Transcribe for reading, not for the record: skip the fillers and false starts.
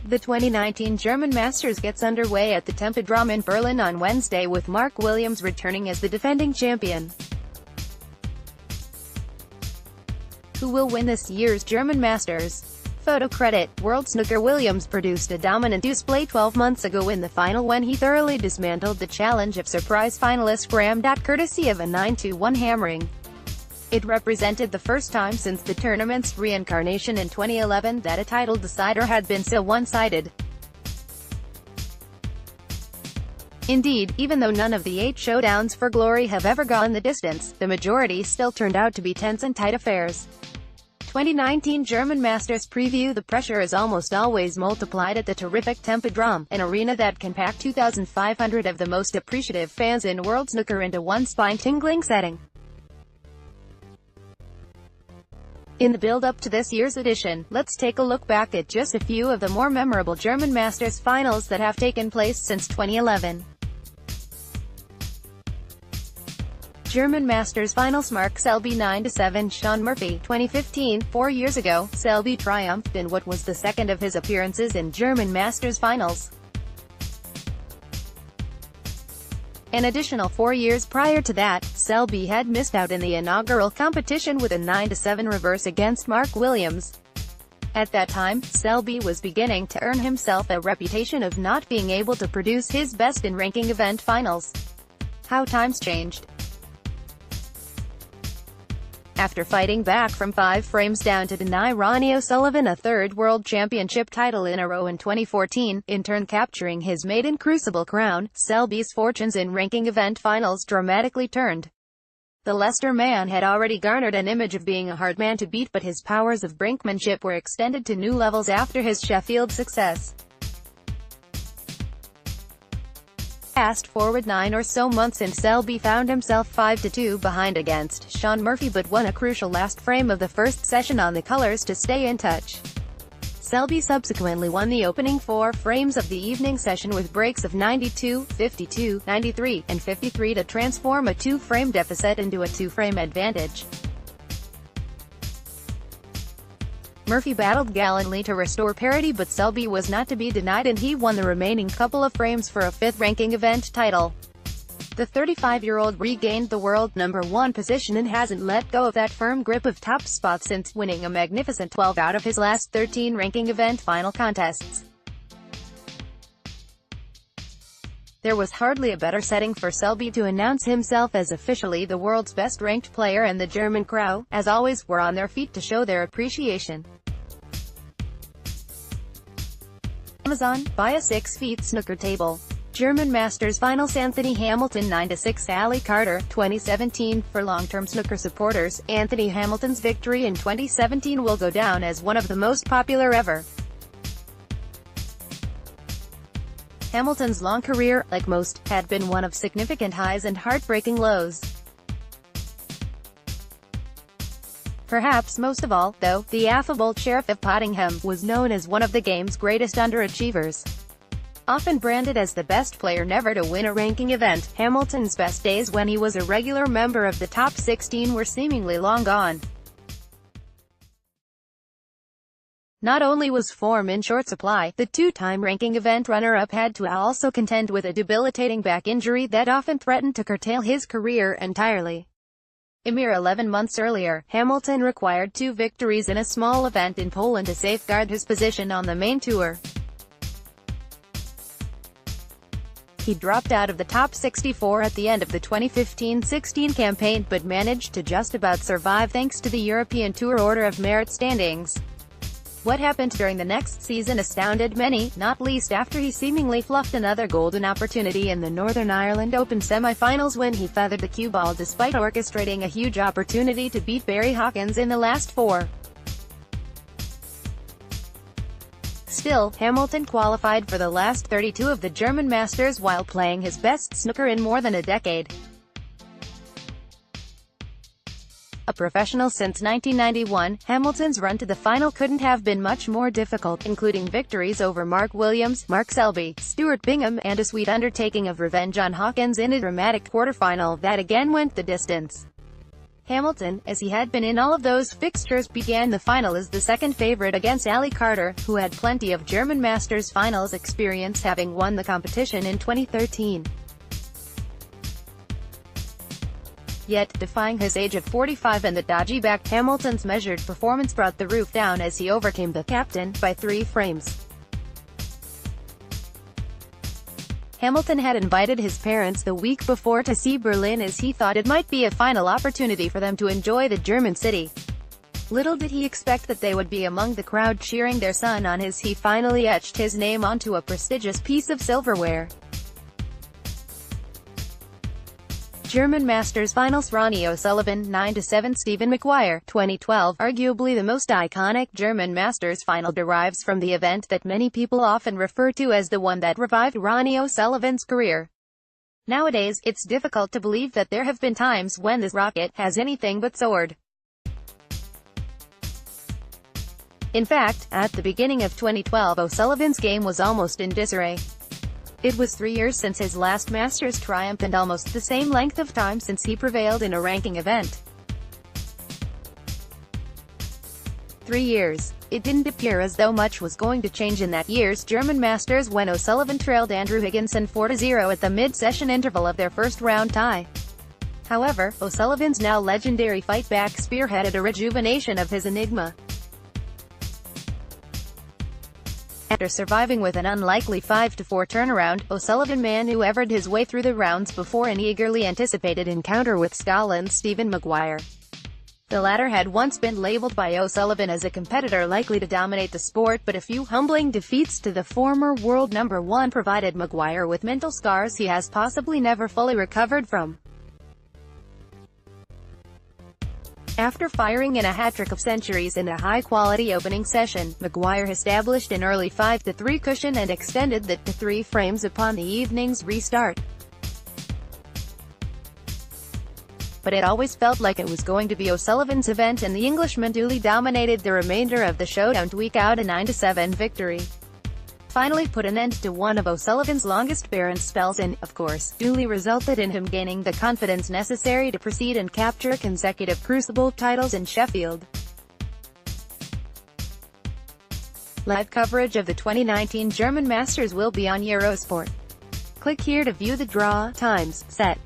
The 2019 German Masters gets underway at the Tempodrom in Berlin on Wednesday, with Mark Williams returning as the defending champion. Who will win this year's German Masters? Photo credit: World Snooker. Williams produced a dominant display 12 months ago in the final when he thoroughly dismantled the challenge of surprise finalist Graeme Dott courtesy of a 9-1 hammering. It represented the first time since the tournament's reincarnation in 2011 that a title decider had been so one-sided. Indeed, even though none of the 8 showdowns for glory have ever gone the distance, the majority still turned out to be tense and tight affairs. 2019 German Masters preview: the pressure is almost always multiplied at the terrific Tempodrom, an arena that can pack 2,500 of the most appreciative fans in world snooker into one spine-tingling setting. In the build-up to this year's edition, let's take a look back at just a few of the more memorable German Masters finals that have taken place since 2011. German Masters Finals: Mark Selby 9-7 Shaun Murphy. 2015, 4 years ago, Selby triumphed in what was the second of his appearances in German Masters Finals. An additional 4 years prior to that, Selby had missed out in the inaugural competition with a 9-7 reverse against Mark Williams. At that time, Selby was beginning to earn himself a reputation of not being able to produce his best in ranking event finals. How times changed. After fighting back from 5 frames down to deny Ronnie O'Sullivan a third World Championship title in a row in 2014, in turn capturing his maiden Crucible crown, Selby's fortunes in ranking event finals dramatically turned. The Leicester man had already garnered an image of being a hard man to beat, but his powers of brinkmanship were extended to new levels after his Sheffield success. Fast forward 9 or so months and Selby found himself 5-2 behind against Shaun Murphy, but won a crucial last frame of the first session on the colours to stay in touch. Selby subsequently won the opening 4 frames of the evening session with breaks of 92, 52, 93, and 53 to transform a 2-frame deficit into a 2-frame advantage. Murphy battled gallantly to restore parity, but Selby was not to be denied and he won the remaining couple of frames for a 5th ranking event title. The 35-year-old regained the world #1 position and hasn't let go of that firm grip of top spot since winning a magnificent 12 out of his last 13 ranking event final contests. There was hardly a better setting for Selby to announce himself as officially the world's best-ranked player, and the German crowd, as always, were on their feet to show their appreciation. Amazon, buy a 6-feet snooker table. German Masters Finals: Anthony Hamilton 9-6 Ali Carter. 2017. For long-term snooker supporters, Anthony Hamilton's victory in 2017 will go down as one of the most popular ever. Hamilton's long career, like most, had been one of significant highs and heartbreaking lows. Perhaps most of all, though, the affable Sheriff of Pottingham was known as one of the game's greatest underachievers. Often branded as the best player never to win a ranking event, Hamilton's best days when he was a regular member of the top 16 were seemingly long gone. Not only was form in short supply, the 2-time ranking event runner-up had to also contend with a debilitating back injury that often threatened to curtail his career entirely. A mere 11 months earlier, Hamilton required 2 victories in a small event in Poland to safeguard his position on the main tour. He dropped out of the top 64 at the end of the 2015-16 campaign, but managed to just about survive thanks to the European Tour Order of Merit standings. What happened during the next season astounded many, not least after he seemingly fluffed another golden opportunity in the Northern Ireland Open semi-finals when he feathered the cue ball despite orchestrating a huge opportunity to beat Barry Hawkins in the last 4. Still, Hamilton qualified for the last 32 of the German Masters while playing his best snooker in more than a decade. A professional since 1991, Hamilton's run to the final couldn't have been much more difficult, including victories over Mark Williams, Mark Selby, Stuart Bingham, and a sweet undertaking of revenge on Hawkins in a dramatic quarterfinal that again went the distance. Hamilton, as he had been in all of those fixtures, began the final as the second favorite against Ali Carter, who had plenty of German Masters finals experience, having won the competition in 2013. Yet, defying his age of 45 and the dodgy back, Hamilton's measured performance brought the roof down as he overcame the captain by 3 frames. Hamilton had invited his parents the week before to see Berlin as he thought it might be a final opportunity for them to enjoy the German city. Little did he expect that they would be among the crowd cheering their son on as he finally etched his name onto a prestigious piece of silverware. German Masters Finals: Ronnie O'Sullivan 9-7. Stephen Maguire 2012. Arguably the most iconic German Masters final derives from the event that many people often refer to as the one that revived Ronnie O'Sullivan's career. Nowadays, it's difficult to believe that there have been times when this rocket has anything but soared. In fact, at the beginning of 2012, O'Sullivan's game was almost in disarray. It was 3 years since his last Masters triumph and almost the same length of time since he prevailed in a ranking event. 3 years. It didn't appear as though much was going to change in that year's German Masters when O'Sullivan trailed Andrew Higginson 4-0 at the mid-session interval of their first-round tie. However, O'Sullivan's now legendary fight-back spearheaded a rejuvenation of his enigma. After surviving with an unlikely 5-4 turnaround, O'Sullivan maneuvered his way through the rounds before an eagerly anticipated encounter with Scotland's Stephen Maguire. The latter had once been labelled by O'Sullivan as a competitor likely to dominate the sport, but a few humbling defeats to the former world number 1 provided Maguire with mental scars he has possibly never fully recovered from. After firing in a hat-trick of centuries in a high-quality opening session, Maguire established an early 5-3 cushion and extended that to 3 frames upon the evening's restart. But it always felt like it was going to be O'Sullivan's event, and the Englishman duly dominated the remainder of the showdown to eke out a 9-7 victory. Finally put an end to one of O'Sullivan's longest barren spells and, of course, duly resulted in him gaining the confidence necessary to proceed and capture consecutive Crucible titles in Sheffield. Live coverage of the 2019 German Masters will be on Eurosport. Click here to view the draw, times, set.